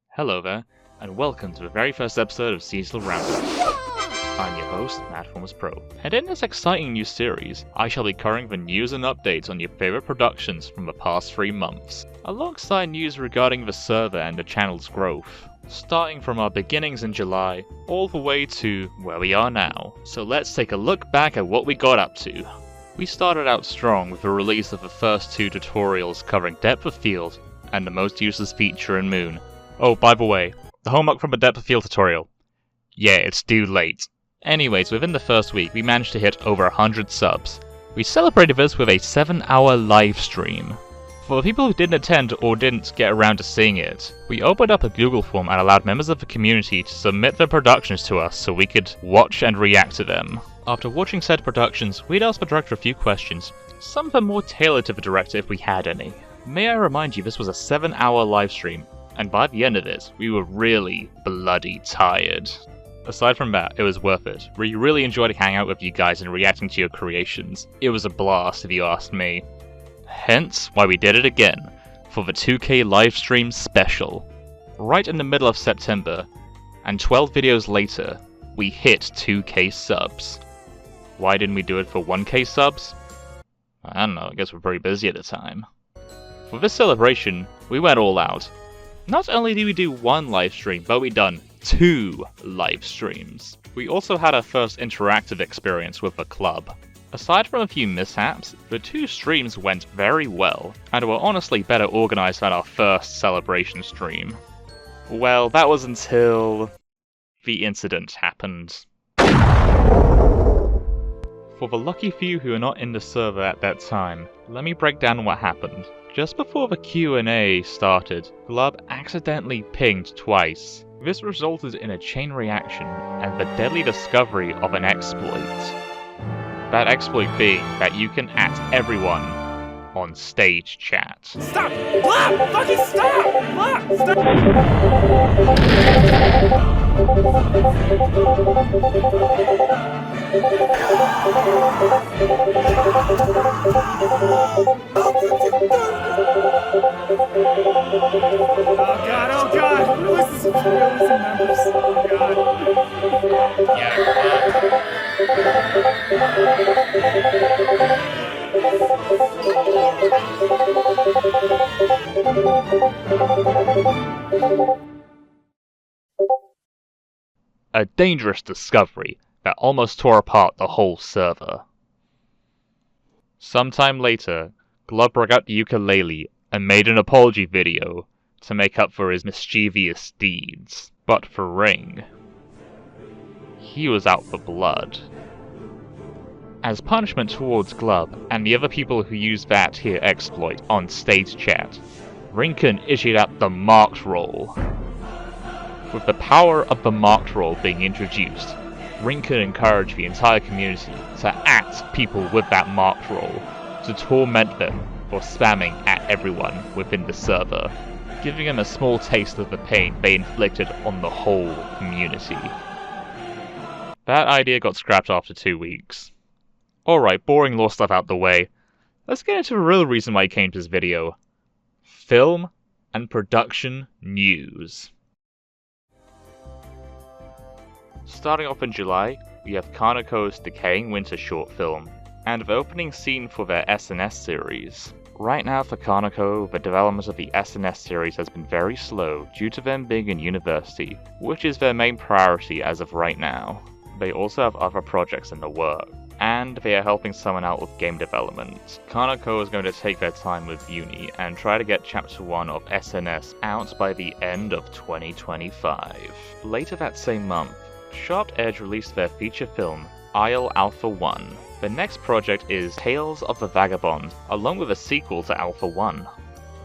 Hello there, and welcome to the very first episode of Seasonal Roundup. I'm your host, Madformerspro, and in this exciting new series, I shall be covering the news and updates on your favorite productions from the past 3 months, alongside news regarding the server and the channel's growth, starting from our beginnings in July, all the way to where we are now. So let's take a look back at what we got up to. We started out strong with the release of the first 2 tutorials covering depth of field and the most useless feature in Moon. Oh, by the way, the homework from the depth of field tutorial. Yeah, it's due late. Anyways, within the first week, we managed to hit over 100 subs. We celebrated this with a 7-hour live stream. For the people who didn't attend or didn't get around to seeing it, we opened up a Google form and allowed members of the community to submit their productions to us so we could watch and react to them. After watching said productions, we'd ask the director a few questions, some of them more tailored to the director if we had any. May I remind you, this was a 7-hour live stream, and by the end of it, we were really bloody tired. Aside from that, it was worth it. We really enjoyed hanging out with you guys and reacting to your creations. It was a blast if you asked me. Hence why we did it again, for the 2K livestream special. Right in the middle of September, and 12 videos later, we hit 2K subs. Why didn't we do it for 1K subs? I don't know, I guess we're pretty busy at the time. For this celebration, we went all out. Not only did we do 1 live stream, but we done 2 live streams. We also had our first interactive experience with the club. Aside from a few mishaps, the 2 streams went very well, and were honestly better organized than our first celebration stream. Well, that was until the incident happened. For the lucky few who are not in the server at that time, let me break down what happened. Just before the Q&A started, Glub accidentally pinged twice. This resulted in a chain reaction and the deadly discovery of an exploit. That exploit being that you can @ everyone on stage chat. Stop! Glub! Fucking stop! Glub! Stop! Oh god! We're losing members. Oh god. A dangerous discovery that almost tore apart the whole server. Sometime later, Glub broke out the ukulele and made an apology video to make up for his mischievous deeds. But for Ring, he was out for blood. As punishment towards Glub and the other people who used that here exploit on stage chat, Rinken issued out the marked roll. With the power of the marked roll being introduced, Rinken encouraged the entire community to @ people with that marked roll to torment them for spamming @ everyone within the server, giving them a small taste of the pain they inflicted on the whole community. That idea got scrapped after 2 weeks. Alright, boring lore stuff out the way. Let's get into the real reason why I came to this video. Film and production news. Starting off in July, we have Kaneko's Decaying Winter short film, and the opening scene for their SNS series. Right now for Kaneko, the development of the SNS series has been very slow due to them being in university, which is their main priority as of right now. They also have other projects in the work, and they are helping someone out with game development. Kaneko is going to take their time with uni and try to get Chapter 1 of SNS out by the end of 2025. Later that same month, Sharp Edge released their feature film, Isle Alpha 1. The next project is Tales of the Vagabond, along with a sequel to Alpha 1.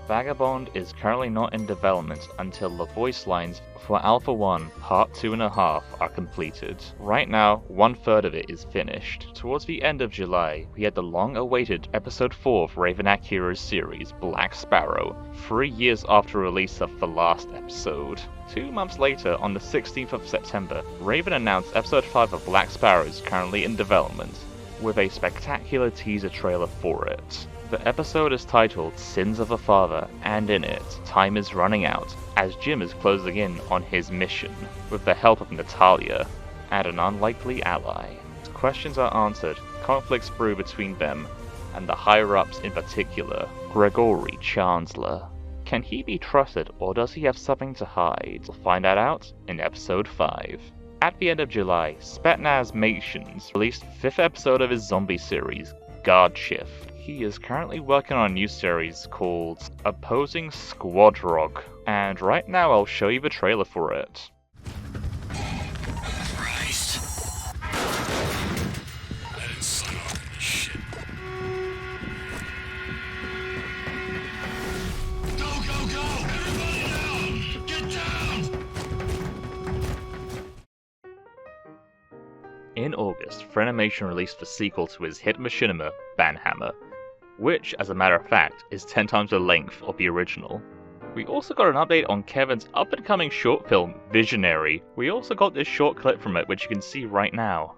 Vagabond is currently not in development until the voice lines for Alpha 1 Part 2.5 are completed. Right now, 1/3 of it is finished. Towards the end of July, we had the long-awaited Episode 4 of Raven Akira's series, Black Sparrow, 3 years after release of the last episode. 2 months later, on the 16th of September, Raven announced Episode 5 of Black Sparrow is currently in development. with a spectacular teaser trailer for it. The episode is titled Sins of a Father, and in it, time is running out as Jim is closing in on his mission with the help of Natalia and an unlikely ally. As questions are answered, conflicts brew between them and the higher-ups, in particular, Gregory Chancellor. Can he be trusted, or does he have something to hide? We'll find that out in episode 5. At the end of July, Spetsnaz Mations released the 5th episode of his zombie series, Guard Shift. He is currently working on a new series called Opposing Squadrog, and right now I'll show you the trailer for it. In August, Funimation released the sequel to his hit machinima, Banhammer, which, as a matter of fact, is 10 times the length of the original. We also got an update on Kevin's up-and-coming short film, Visionary. We also got this short clip from it, which you can see right now.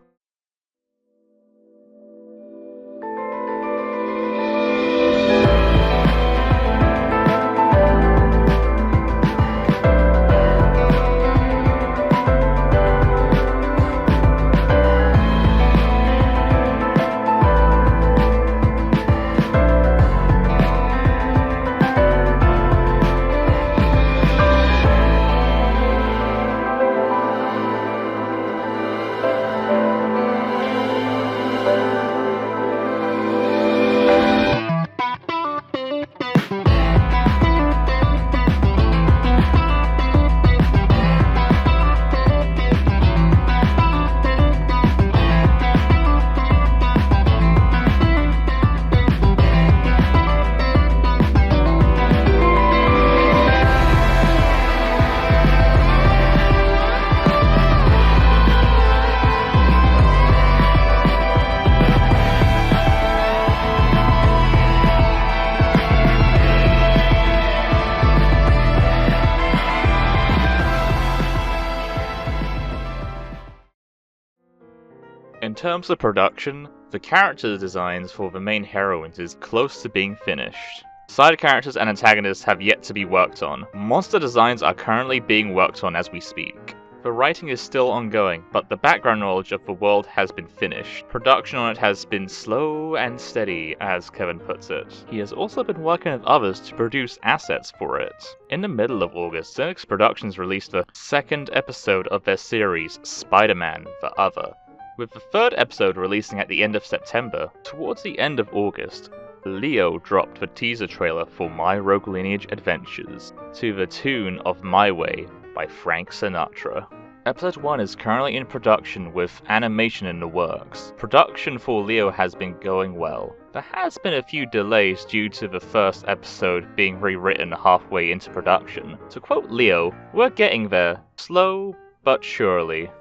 In terms of production, the character designs for the main heroines is close to being finished. Side characters and antagonists have yet to be worked on. Monster designs are currently being worked on as we speak. The writing is still ongoing, but the background knowledge of the world has been finished. Production on it has been slow and steady, as Kevin puts it. He has also been working with others to produce assets for it. In the middle of August, Xenix Productions released the 2nd episode of their series, Spiderman, The Other, with the 3rd episode releasing at the end of September. Towards the end of August, Leo dropped the teaser trailer for My Rogue Lineage Adventures, to the tune of My Way by Frank Sinatra. Episode 1 is currently in production with animation in the works. Production for Leo has been going well. There has been a few delays due to the 1st episode being rewritten halfway into production. To quote Leo, "We're getting there, slow but surely."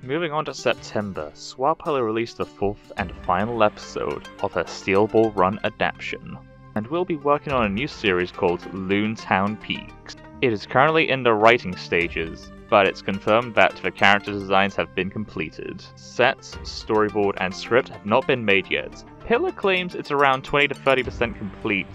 Moving on to September, Swapella released the 4th and final episode of her Steel Ball Run Adaption, and will be working on a new series called Lune Town Peaks. It is currently in the writing stages, but it's confirmed that the character designs have been completed. Sets, storyboard, and script have not been made yet. Pillar claims it's around 20 to 30% complete,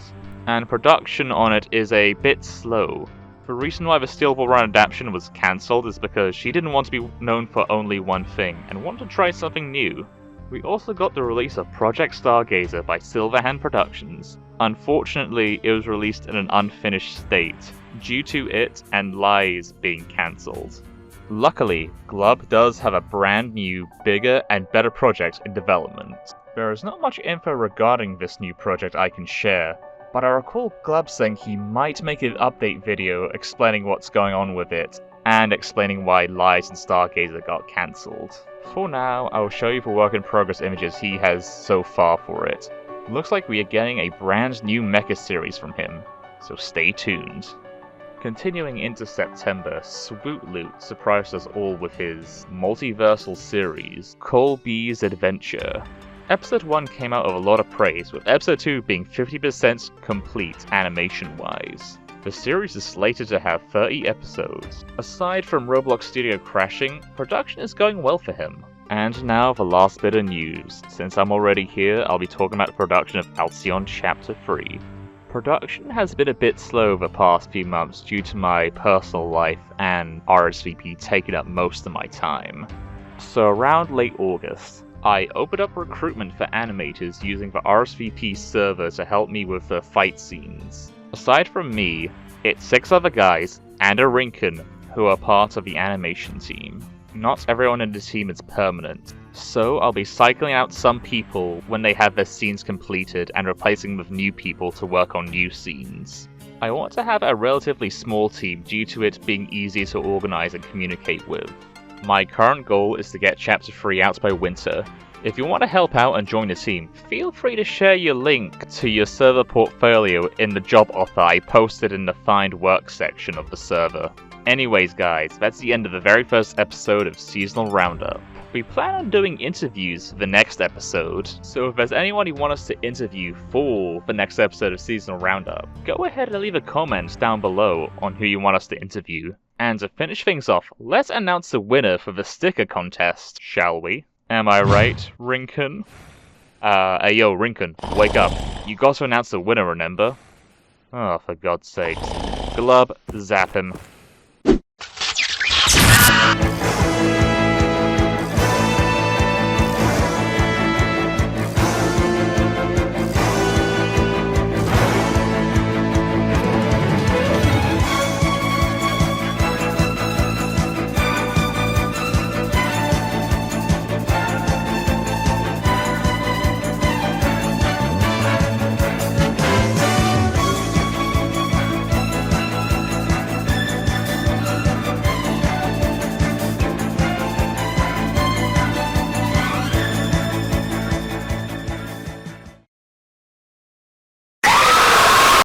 and production on it is a bit slow. The reason why the Steel Ball Run adaptation was cancelled is because she didn't want to be known for only one thing, and wanted to try something new. We also got the release of Project Stargazer by Silverhand Productions. Unfortunately, it was released in an unfinished state, due to it and Lies being cancelled. Luckily, Glub does have a brand new, bigger and better project in development. There is not much info regarding this new project I can share, but I recall Glub saying he might make an update video explaining what's going on with it, and explaining why Lies and Stargazer got cancelled. For now, I will show you the work in progress images he has so far for it. Looks like we are getting a brand new mecha series from him, so stay tuned. Continuing into September, Swoot Loot surprised us all with his multiversal series, Klowbee's Adventure. Episode 1 came out of a lot of praise, with Episode 2 being 50% complete animation-wise. The series is slated to have 30 episodes. Aside from Roblox Studio crashing, production is going well for him. And now the last bit of news. Since I'm already here, I'll be talking about the production of Alicion Chapter 3. Production has been a bit slow the past few months due to my personal life and RSVP taking up most of my time. So around late August, I opened up recruitment for animators using the RSVP server to help me with the fight scenes. Aside from me, it's 6 other guys and a Rinken who are part of the animation team. Not everyone in the team is permanent, so I'll be cycling out some people when they have their scenes completed and replacing them with new people to work on new scenes. I want to have a relatively small team due to it being easier to organize and communicate with. My current goal is to get Chapter 3 out by winter. If you want to help out and join the team, feel free to share your link to your server portfolio in the job offer I posted in the Find Work section of the server. Anyways guys, that's the end of the very first episode of Seasonal Roundup. We plan on doing interviews for the next episode, so if there's anyone you want us to interview for the next episode of Seasonal Roundup, go ahead and leave a comment down below on who you want us to interview. And to finish things off, let's announce the winner for the sticker contest, shall we? Am I right, Rinken? Hey yo, Rinken, wake up. You got to announce the winner, remember? Oh, for God's sakes. Glub, zap him.